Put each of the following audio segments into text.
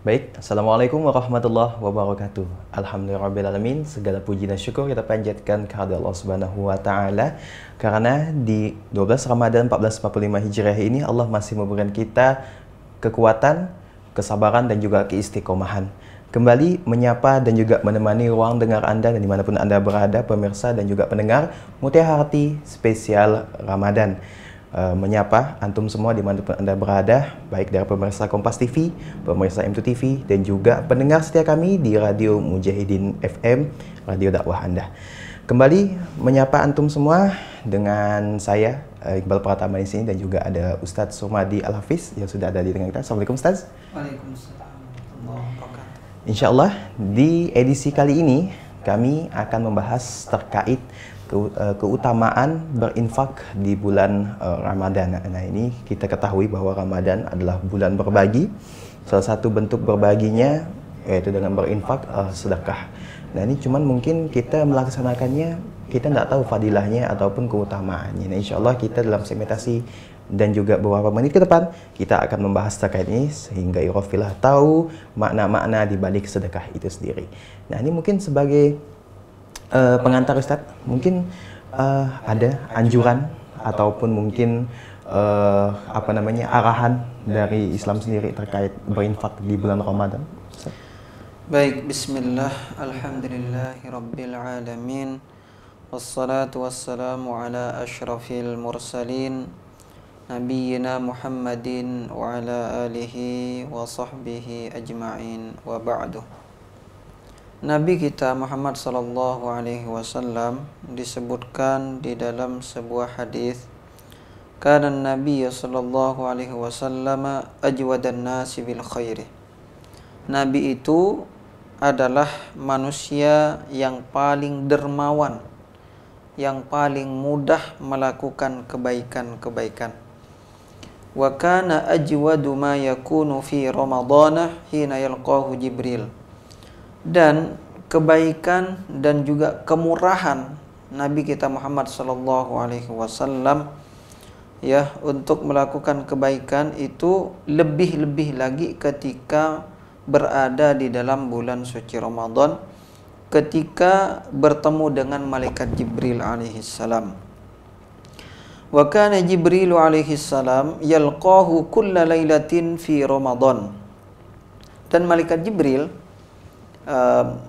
Baik, Assalamualaikum warahmatullahi wabarakatuh. Alhamdulillahirrabbilalamin. Segala puji dan syukur kita panjatkan kepada Allah Subhanahu wa Ta'ala, karena di 12 Ramadan 1445 Hijriah ini Allah masih memberikan kita kekuatan, kesabaran dan juga keistiqomahan. Kembali menyapa dan juga menemani ruang dengar Anda dan dimanapun Anda berada, pemirsa dan juga pendengar Mutiara Hati spesial Ramadan. Menyapa antum semua dimanapun Anda berada, baik dari pemirsa Kompas TV, pemirsa M2 TV, dan juga pendengar setia kami di Radio Mujahidin FM, radio dakwah Anda. Kembali menyapa antum semua dengan saya Iqbal Pratama di sini, dan juga ada Ustadz Sumadi Al-Hafiz yang sudah ada di tengah kita. Assalamualaikum Ustadz. Waalaikumsalam warahmatullahi wabarakatuh. Insyaallah di edisi kali ini kami akan membahas terkait keutamaan berinfak di bulan Ramadan. Nah, ini kita ketahui bahwa Ramadan adalah bulan berbagi. Salah satu bentuk berbaginya yaitu dengan berinfak, sedekah. Nah, ini cuman mungkin kita melaksanakannya, kita tidak tahu fadilahnya ataupun keutamaannya. Nah, insya Allah kita dalam segmentasi dan juga beberapa menit ke depan kita akan membahas terkait ini sehingga irofilah tahu makna-makna di balik sedekah itu sendiri. Nah, ini mungkin sebagai pengantar Ustadz, mungkin ada anjuran ataupun mungkin arahan dari Islam sendiri terkait berinfak di bulan Ramadan. Baik, bismillah, alhamdulillahirabbil alamin, wassalatu wassalamu ala asyrafil mursalin, nabiyyina Muhammadin wa ala alihi wa sahbihi ajma'in, wa ba'du. Nabi kita Muhammad sallallahu alaihi wasallam disebutkan di dalam sebuah hadis, kana Nabi sallallahu alaihi wasallam ajwadan nasi bil khairi. Nabi itu adalah manusia yang paling dermawan, yang paling mudah melakukan kebaikan-kebaikan. Wa kana ajwadu ma yakunu fi ramadana hina yalqahu Jibril. Dan kebaikan dan juga kemurahan Nabi kita Muhammad sallallahu alaihi wasallam ya untuk melakukan kebaikan itu lebih-lebih lagi ketika berada di dalam bulan suci Ramadan, ketika bertemu dengan malaikat Jibril alaihi salam. Wa kana Jibril alaihi salam yalqahu kulla lailatin fi Ramadan. Dan malaikat Jibril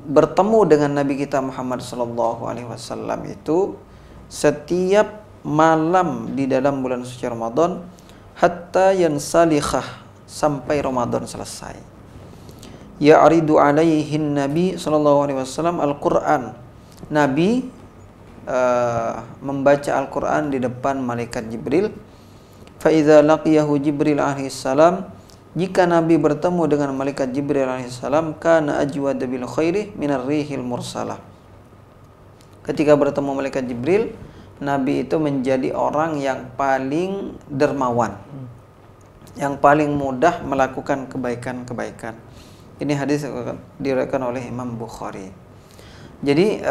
bertemu dengan Nabi kita Muhammad sallallahu alaihi wasallam itu setiap malam di dalam bulan suci Ramadan hatta yansalikhah, sampai Ramadan selesai. Ya'ridu alaihi Nabi sallallahu alaihi wasallam Al-Qur'an. Nabi membaca Al-Qur'an di depan malaikat Jibril. Fa idza laqiyahu Jibril alaihi salam, jika Nabi bertemu dengan malaikat Jibril alaihissalam, kana ajwada bil khairi minar rihil mursalah. Ketika bertemu malaikat Jibril, Nabi itu menjadi orang yang paling dermawan, yang paling mudah melakukan kebaikan-kebaikan. Ini hadis diriwayatkan oleh Imam Bukhari. Jadi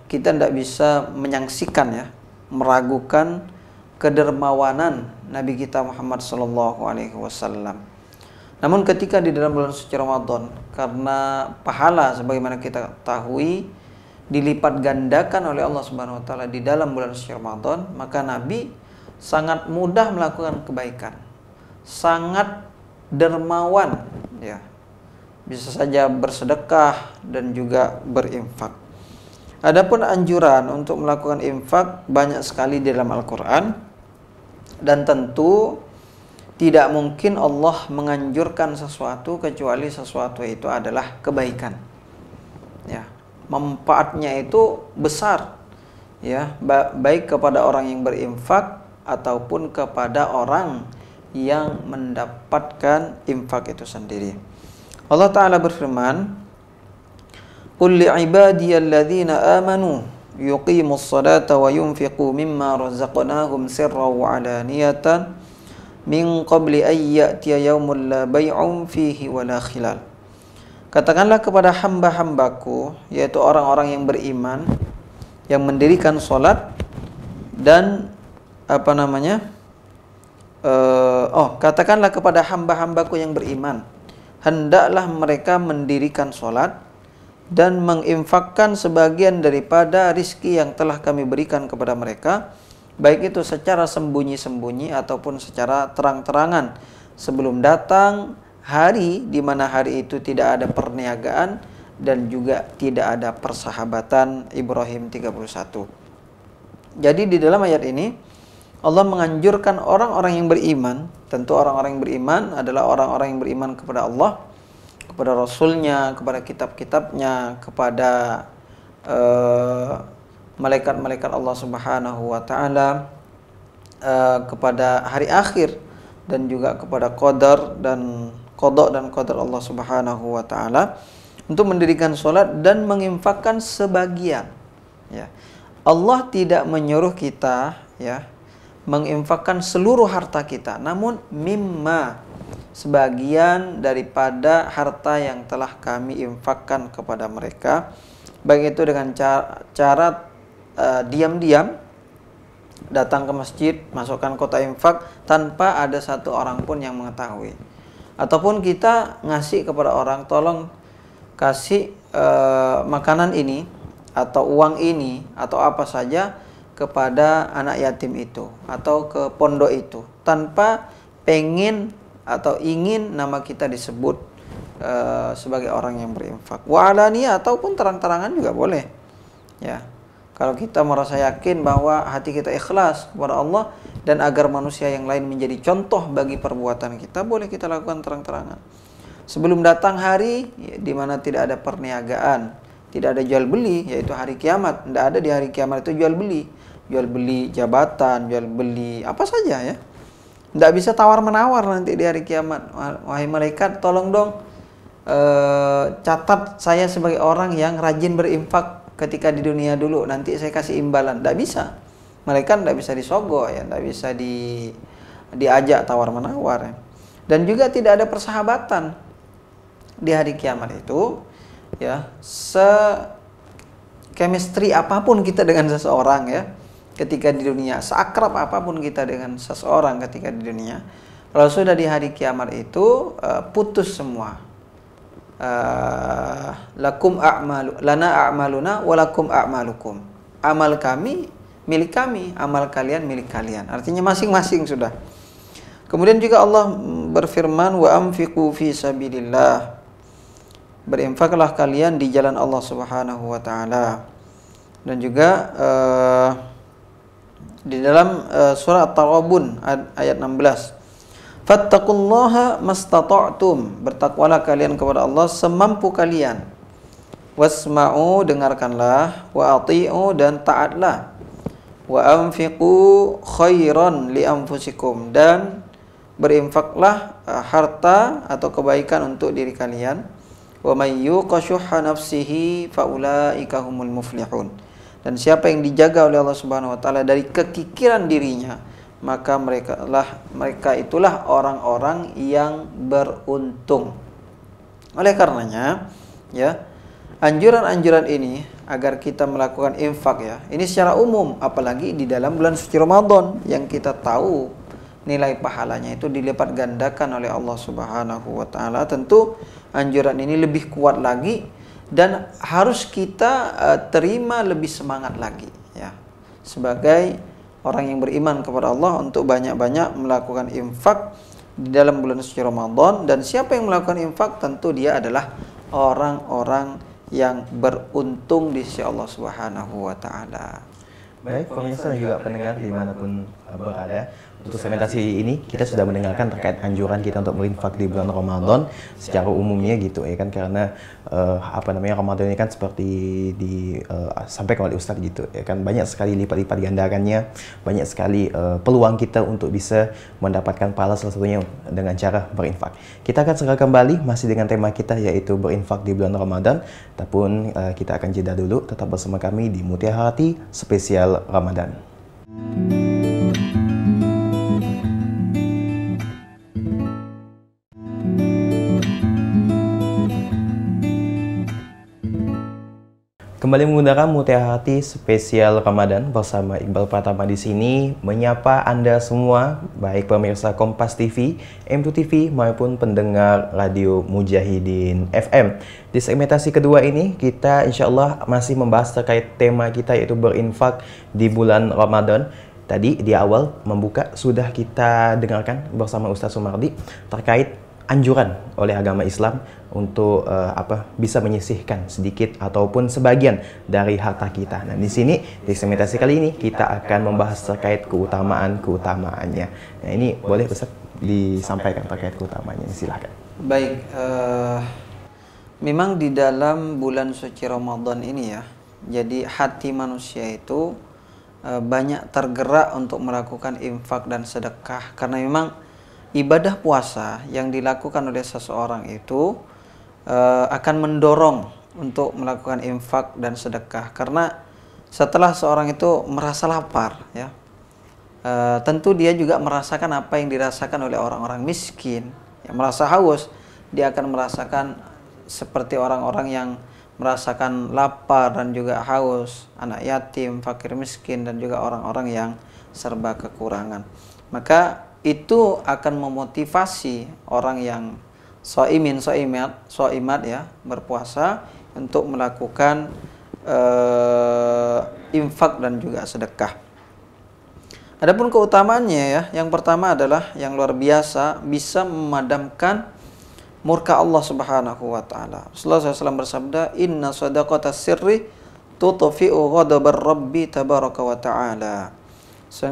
kita tidak bisa menyaksikan ya, meragukan kedermawanan Nabi kita Muhammad sallallahu alaihi wasallam. Namun ketika di dalam bulan suci Ramadan, karena pahala sebagaimana kita ketahui dilipat gandakan oleh Allah Subhanahu wa taala di dalam bulan suci Ramadan, maka Nabi sangat mudah melakukan kebaikan. Sangat dermawan ya. Bisa saja bersedekah dan juga berinfak. Adapun anjuran untuk melakukan infak banyak sekali di dalam Al-Qur'an, dan tentu tidak mungkin Allah menganjurkan sesuatu kecuali sesuatu itu adalah kebaikan. Ya, manfaatnya itu besar. Ya, baik kepada orang yang berinfak ataupun kepada orang yang mendapatkan infak itu sendiri. Allah Ta'ala berfirman, "Qul li'ibadiyalladzina amanu yuqimus salata wa yunfiqu mimma razaqnahum sirran wa alaniyatan min qabli ay ya'tiya yaumun la bay'un fihi wala khilal." Katakanlah kepada hamba-hambaku, yaitu orang-orang yang beriman, yang mendirikan salat dan katakanlah kepada hamba-hambaku yang beriman, hendaklah mereka mendirikan sholat dan menginfakkan sebagian daripada rizki yang telah kami berikan kepada mereka, baik itu secara sembunyi-sembunyi ataupun secara terang-terangan, sebelum datang hari di mana hari itu tidak ada perniagaan dan juga tidak ada persahabatan. Ibrahim 31. Jadi di dalam ayat ini Allah menganjurkan orang-orang yang beriman, tentu orang-orang yang beriman adalah orang-orang yang beriman kepada Allah, kepada Rasulnya, kepada kitab-kitabnya, kepada malaikat-malaikat Allah Subhanahu wa Ta'ala, kepada hari akhir, dan juga kepada qadar dan qada dan qadar Allah Subhanahu wa Ta'ala, untuk mendirikan sholat dan menginfakkan sebagian. Ya. Allah tidak menyuruh kita ya menginfakkan seluruh harta kita, namun mimma, sebagian daripada harta yang telah kami infakkan kepada mereka, baik itu dengan cara diam-diam datang ke masjid, masukkan kota infak tanpa ada satu orang pun yang mengetahui, ataupun kita ngasih kepada orang, tolong kasih makanan ini atau uang ini atau apa saja kepada anak yatim itu atau ke pondok itu, tanpa pengen atau ingin nama kita disebut sebagai orang yang berinfak. Wa alaniyah, ataupun terang-terangan juga boleh. Ya. Kalau kita merasa yakin bahwa hati kita ikhlas kepada Allah dan agar manusia yang lain menjadi contoh bagi perbuatan kita, boleh kita lakukan terang-terangan. Sebelum datang hari di mana tidak ada perniagaan, tidak ada jual beli, yaitu hari kiamat. Tidak ada di hari kiamat itu jual beli jabatan, jual beli apa saja ya. Tidak bisa tawar-menawar nanti di hari kiamat. Wahai malaikat, tolong dong catat saya sebagai orang yang rajin berinfak ketika di dunia dulu, nanti saya kasih imbalan. Tidak bisa. Malaikat tidak bisa disogok ya, tidak bisa diajak tawar-menawar ya. Dan juga tidak ada persahabatan di hari kiamat itu ya. Chemistry apapun kita dengan seseorang ya ketika di dunia, seakrab apapun kita dengan seseorang ketika di dunia, kalau sudah di hari kiamat itu putus semua. Lakum a'malu lana a'maluna walakum a'malukum. Amal kami milik kami, amal kalian milik kalian. Artinya masing-masing sudah. Kemudian juga Allah berfirman, wa anfiqu fi sabilillah. Berinfaklah kalian di jalan Allah Subhanahu wa Ta'ala. Dan juga di dalam surah At-Taghabun ayat 16, fattaqullaha mastata'tum, bertakwalah kalian kepada Allah semampu kalian. Wasma'u, dengarkanlah, wa ati'u, dan taatlah. Wa anfiqu khairan li anfusikum, dan berinfaklah harta atau kebaikan untuk diri kalian. Wa may yuqa syuhha nafsihi faulaika humul muflihun. Dan siapa yang dijaga oleh Allah Subhanahu wa Ta'ala dari kekikiran dirinya, maka mereka itulah orang-orang yang beruntung. Oleh karenanya ya, anjuran-anjuran ini agar kita melakukan infak ya, ini secara umum, apalagi di dalam bulan suci Ramadan yang kita tahu nilai pahalanya itu dilipat gandakan oleh Allah Subhanahu wa Ta'ala. Tentu anjuran ini lebih kuat lagi dan harus kita terima lebih semangat lagi ya, sebagai orang yang beriman kepada Allah, untuk banyak-banyak melakukan infak di dalam bulan suci Ramadan. Dan siapa yang melakukan infak, tentu dia adalah orang-orang yang beruntung di sisi Allah Subhanahu wa Ta'ala. Baik, pemirsa dan juga pendengar dimanapun berada, untuk segmentasi ini kita sudah mendengarkan terkait anjuran kita untuk berinfak di bulan Ramadan secara umumnya gitu ya kan, karena Ramadan ini kan seperti disampaikan oleh Ustadz gitu ya kan, banyak sekali lipat-lipat gandakannya, banyak sekali peluang kita untuk bisa mendapatkan pahala, salah satunya dengan cara berinfak. Kita akan segera kembali masih dengan tema kita yaitu berinfak di bulan Ramadan, ataupun kita akan jeda dulu, tetap bersama kami di Mutiara Hati spesial Ramadan. Kembali menggunakan Mutiara Hati spesial Ramadan bersama Iqbal Pratama di sini menyapa Anda semua, baik pemirsa Kompas TV, M2 TV maupun pendengar Radio Mujahidin FM. Di segmentasi kedua ini kita insya Allah masih membahas terkait tema kita yaitu berinfak di bulan Ramadan. Tadi di awal membuka sudah kita dengarkan bersama Ustaz Sumardi terkait anjuran oleh agama Islam untuk bisa menyisihkan sedikit ataupun sebagian dari harta kita. Nah, di sini di segmentasi kali ini kita akan membahas terkait keutamaan-keutamaannya. Nah, ini boleh Ustaz disampaikan terkait keutamaannya, silakan. Baik, memang di dalam bulan suci Ramadan ini ya, jadi hati manusia itu banyak tergerak untuk melakukan infak dan sedekah, karena memang ibadah puasa yang dilakukan oleh seseorang itu akan mendorong untuk melakukan infak dan sedekah, karena setelah seorang itu merasa lapar ya, tentu dia juga merasakan apa yang dirasakan oleh orang-orang miskin. Yang merasa haus, dia akan merasakan seperti orang-orang yang merasakan lapar dan juga haus, anak yatim, fakir miskin, dan juga orang-orang yang serba kekurangan. Maka itu akan memotivasi orang yang soimat ya, berpuasa untuk melakukan infak dan juga sedekah. Adapun keutamaannya ya, yang pertama adalah yang luar biasa, bisa memadamkan murka Allah Subhanahu wa taala. Rasulullah SAW bersabda, "Inna shadaqata sirri tutfi'u ghadabar Rabbi tabaraka wa ta'ala."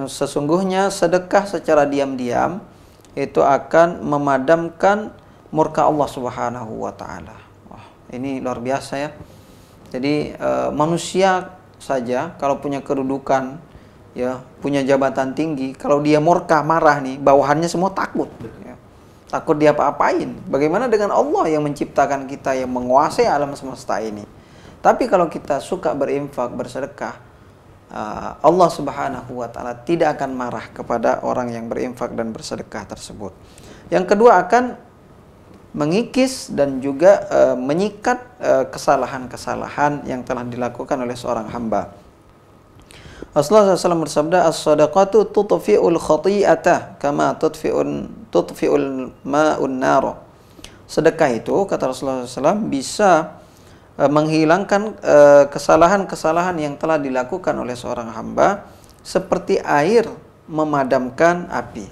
Sesungguhnya sedekah secara diam-diam itu akan memadamkan murka Allah Subhanahu wa taala. Wah, ini luar biasa ya. Jadi manusia saja kalau punya kedudukan ya, punya jabatan tinggi, kalau dia murka, marah nih, bawahannya semua takut ya. Takut dia apa-apain. Bagaimana dengan Allah yang menciptakan kita, yang menguasai alam semesta ini? Tapi kalau kita suka berinfak, bersedekah, Allah Subhanahu wa taala tidak akan marah kepada orang yang berinfak dan bersedekah tersebut. Yang kedua, akan mengikis dan juga menyikat kesalahan-kesalahan yang telah dilakukan oleh seorang hamba. Rasulullah SAW bersabda, "As-sadaqatu tutfi'ul khati'ata kama tutfi'ul ma'un nar." Sedekah itu, kata Rasulullah SAW, bisa menghilangkan kesalahan-kesalahan yang telah dilakukan oleh seorang hamba seperti air memadamkan api.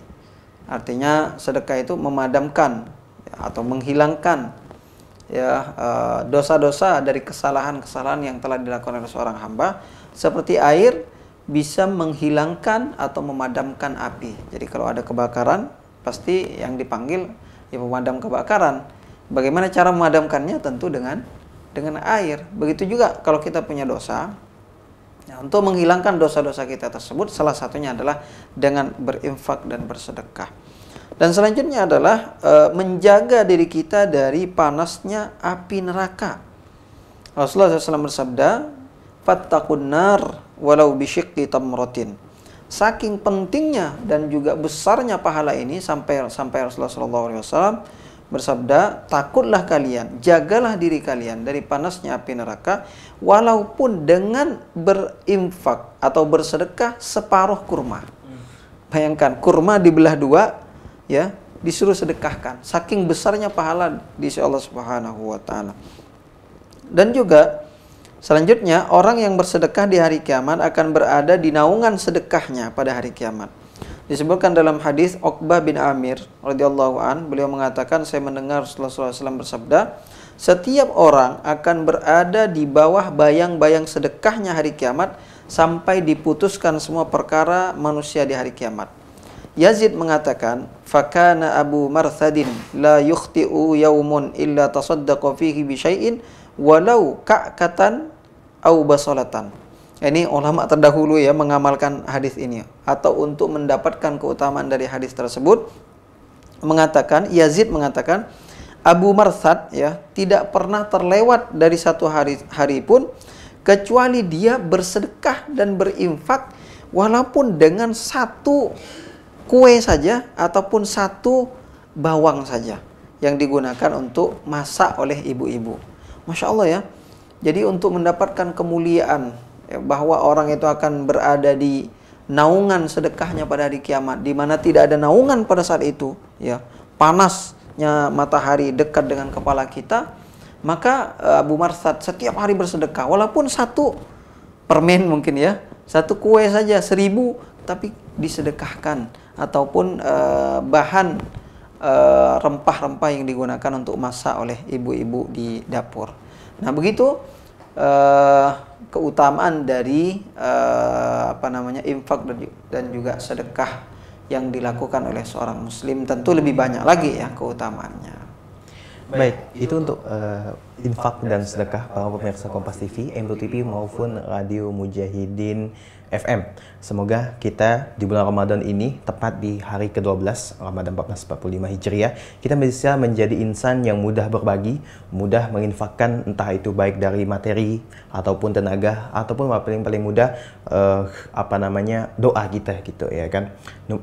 Artinya sedekah itu memadamkan atau menghilangkan ya dosa-dosa dari kesalahan-kesalahan yang telah dilakukan oleh seorang hamba, seperti air bisa menghilangkan atau memadamkan api. Jadi kalau ada kebakaran, pasti yang dipanggil ya pemadam kebakaran. Bagaimana cara memadamkannya? Tentu dengan air. Begitu juga kalau kita punya dosa, nah, untuk menghilangkan dosa-dosa kita tersebut, salah satunya adalah dengan berinfak dan bersedekah. Dan selanjutnya adalah menjaga diri kita dari panasnya api neraka. Rasulullah SAW bersabda, "Fattaqun nar walau bisyiqqi tamratin." Saking pentingnya dan juga besarnya pahala ini, sampai Rasulullah SAW bersabda, "Takutlah kalian, jagalah diri kalian dari panasnya api neraka, walaupun dengan berinfak atau bersedekah separuh kurma." Bayangkan, kurma dibelah dua, ya, disuruh sedekahkan. Saking besarnya pahala di sisi Allah Subhanahu wa taala. Dan juga selanjutnya, orang yang bersedekah di hari kiamat akan berada di naungan sedekahnya pada hari kiamat. Disebutkan dalam hadis Uqbah bin Amir radhiyallahu an, beliau mengatakan, saya mendengar Rasulullah SAW bersabda, setiap orang akan berada di bawah bayang-bayang sedekahnya hari kiamat sampai diputuskan semua perkara manusia di hari kiamat. Yazid mengatakan, "Fakana Abu Marthadin la yukhti'u yaumun illa tasaddaqa fihi bi syai'in walau ka'katan au basalatan." Ini ulama terdahulu ya mengamalkan hadis ini, atau untuk mendapatkan keutamaan dari hadis tersebut mengatakan, Yazid mengatakan, Abu Marthad ya tidak pernah terlewat dari satu hari pun kecuali dia bersedekah dan berinfak walaupun dengan satu kue saja ataupun satu bawang saja yang digunakan untuk masak oleh ibu-ibu. Masya Allah ya. Jadi untuk mendapatkan kemuliaan, ya, bahwa orang itu akan berada di naungan sedekahnya pada hari kiamat, di mana tidak ada naungan pada saat itu, ya, panasnya matahari dekat dengan kepala kita, maka Abu Marsad setiap hari bersedekah, walaupun satu permen mungkin ya, satu kue saja 1000, tapi disedekahkan, ataupun bahan rempah-rempah yang digunakan untuk masak oleh ibu-ibu di dapur. Nah, begitu keutamaan dari infak dan juga sedekah yang dilakukan oleh seorang muslim. Tentu lebih banyak lagi ya keutamaannya. Baik, itu untuk infak dan sedekah para pemirsa Kompas TV, M2 TV maupun Radio Mujahidin FM. Semoga kita di bulan Ramadan ini, tepat di hari ke-12 Ramadan 1445 Hijriah, kita bisa menjadi insan yang mudah berbagi, mudah menginfakkan, entah itu baik dari materi ataupun tenaga, ataupun paling mudah doa kita gitu ya kan.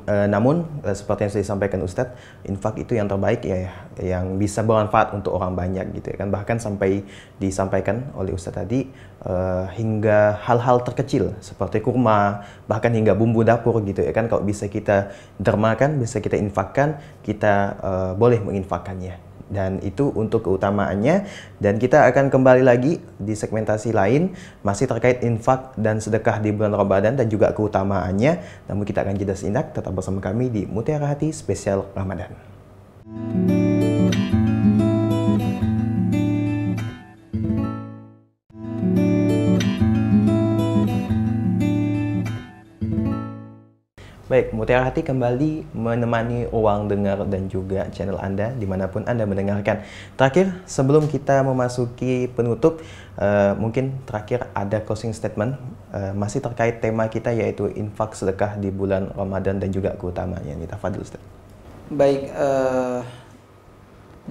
Namun seperti yang sudah disampaikan Ustadz, infak itu yang terbaik ya, yang bisa bermanfaat untuk orang banyak gitu ya kan. Bahkan sampai disampaikan oleh Ustadz tadi, hingga hal-hal terkecil seperti kurma, bahkan hingga bumbu dapur gitu ya kan, kalau bisa kita dermakan, bisa kita infakkan, kita boleh menginfakkannya. Dan itu untuk keutamaannya. Dan kita akan kembali lagi di segmentasi lain, masih terkait infak dan sedekah di bulan Ramadan dan juga keutamaannya. Namun kita akan jeda sejenak, tetap bersama kami di Mutiara Hati Spesial Ramadan. Baik, Mutiara Hati kembali menemani ruang dengar dan juga channel Anda dimanapun Anda mendengarkan. Terakhir, sebelum kita memasuki penutup, mungkin terakhir ada closing statement masih terkait tema kita, yaitu infak sedekah di bulan Ramadan dan juga keutamaannya. Tafadhol Ustaz. Baik,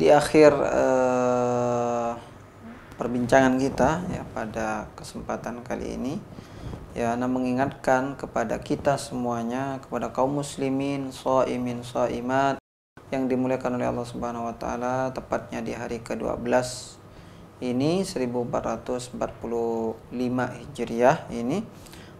di akhir perbincangan kita ya pada kesempatan kali ini, ya, Ana mengingatkan kepada kita semuanya, kepada kaum muslimin, shaimin, shaimat yang dimuliakan oleh Allah Subhanahu wa taala, tepatnya di hari ke-12 ini 1445 Hijriah ini.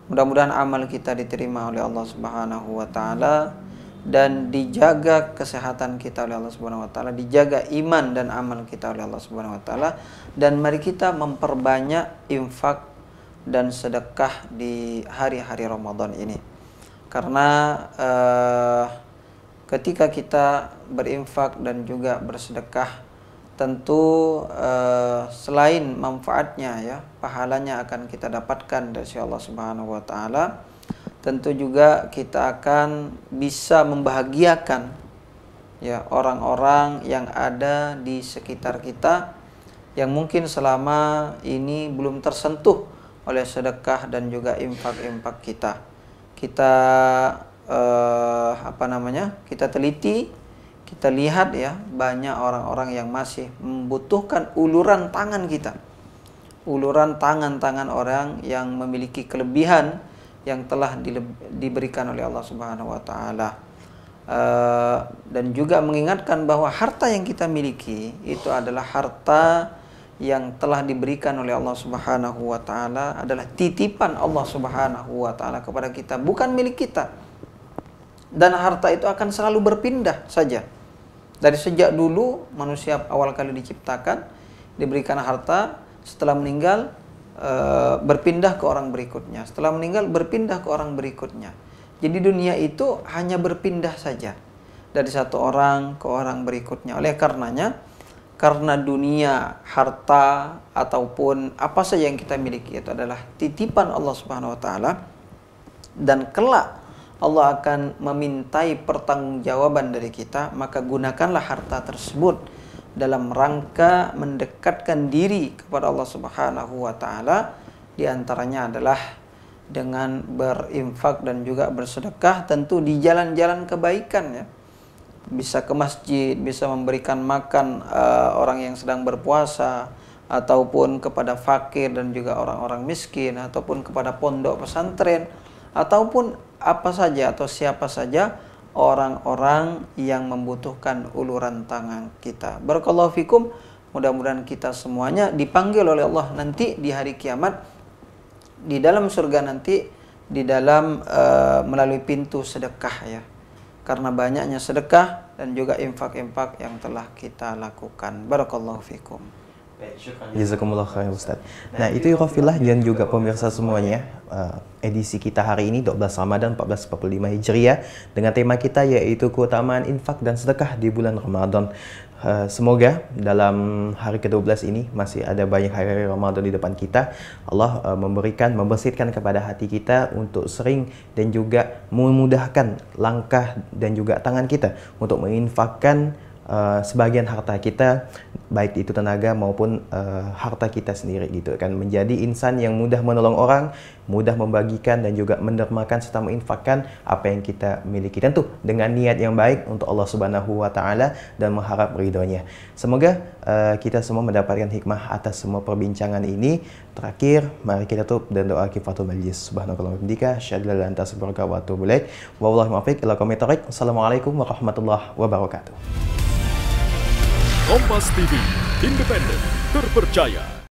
Mudah-mudahan amal kita diterima oleh Allah Subhanahu wa taala dan dijaga kesehatan kita oleh Allah Subhanahu wa taala, dijaga iman dan amal kita oleh Allah Subhanahu wa taala, dan mari kita memperbanyak infak dan sedekah di hari-hari Ramadan ini. Karena ketika kita berinfak dan juga bersedekah, tentu selain manfaatnya ya, pahalanya akan kita dapatkan dari Allah Subhanahu wa taala, tentu juga kita akan bisa membahagiakan ya orang-orang yang ada di sekitar kita yang mungkin selama ini belum tersentuh oleh sedekah dan juga infak-infak kita. Kita kita teliti, kita lihat ya, banyak orang-orang yang masih membutuhkan uluran tangan kita, uluran tangan-tangan orang yang memiliki kelebihan yang telah diberikan oleh Allah Subhanahu wa taala. Dan juga mengingatkan bahwa harta yang kita miliki itu adalah harta yang telah diberikan oleh Allah Subhanahu wa taala, adalah titipan Allah Subhanahu wa taala kepada kita, bukan milik kita. Dan harta itu akan selalu berpindah saja. Dari sejak dulu manusia awal kali diciptakan, diberikan harta, setelah meninggal berpindah ke orang berikutnya, setelah meninggal berpindah ke orang berikutnya. Jadi dunia itu hanya berpindah saja dari satu orang ke orang berikutnya. Oleh karenanya, karena dunia, harta, ataupun apa saja yang kita miliki itu adalah titipan Allah Subhanahu wa taala, dan kelak Allah akan memintai pertanggungjawaban dari kita, maka gunakanlah harta tersebut dalam rangka mendekatkan diri kepada Allah Subhanahu wa taala. Di antaranya adalah dengan berinfak dan juga bersedekah, tentu di jalan-jalan kebaikan ya. Bisa ke masjid, bisa memberikan makan orang yang sedang berpuasa, ataupun kepada fakir dan juga orang-orang miskin, ataupun kepada pondok pesantren, ataupun apa saja atau siapa saja orang-orang yang membutuhkan uluran tangan kita. Barakallahu fikum. Mudah-mudahan kita semuanya dipanggil oleh Allah nanti di hari kiamat, di dalam surga nanti, di dalam melalui pintu sedekah ya. Karena banyaknya sedekah dan juga infak-infak yang telah kita lakukan. Barakallahu fikum. Jazakumullah khair Ustaz. Nah itu ikhwafillah dan juga pemirsa semuanya, edisi kita hari ini 12 Ramadan 1445 Hijriah dengan tema kita yaitu keutamaan infak dan sedekah di bulan Ramadan. Semoga dalam hari ke-12 ini masih ada banyak hari Ramadan di depan kita. Allah membersihkan kepada hati kita untuk sering dan juga memudahkan langkah dan juga tangan kita untuk menginfakkan sebagian harta kita, baik itu tenaga maupun harta kita sendiri gitu kan, menjadi insan yang mudah menolong orang, mudah membagikan dan juga mendermakan serta menginfakkan apa yang kita miliki, tentu dengan niat yang baik untuk Allah Subhanahu wa taala dan mengharap ridhonya. Semoga kita semua mendapatkan hikmah atas semua perbincangan ini. Terakhir, mari kita tutup dan doa kifatul majlis. Subhanakallahumma wa bihamdika, asyhadu an la ilaha illa anta, astaghfiruka wa atubu ilaik. Wallahi muwaffiq ila aqwamit thoriq. Assalamualaikum warahmatullahi wabarakatuh. Kompas TV, independen, terpercaya.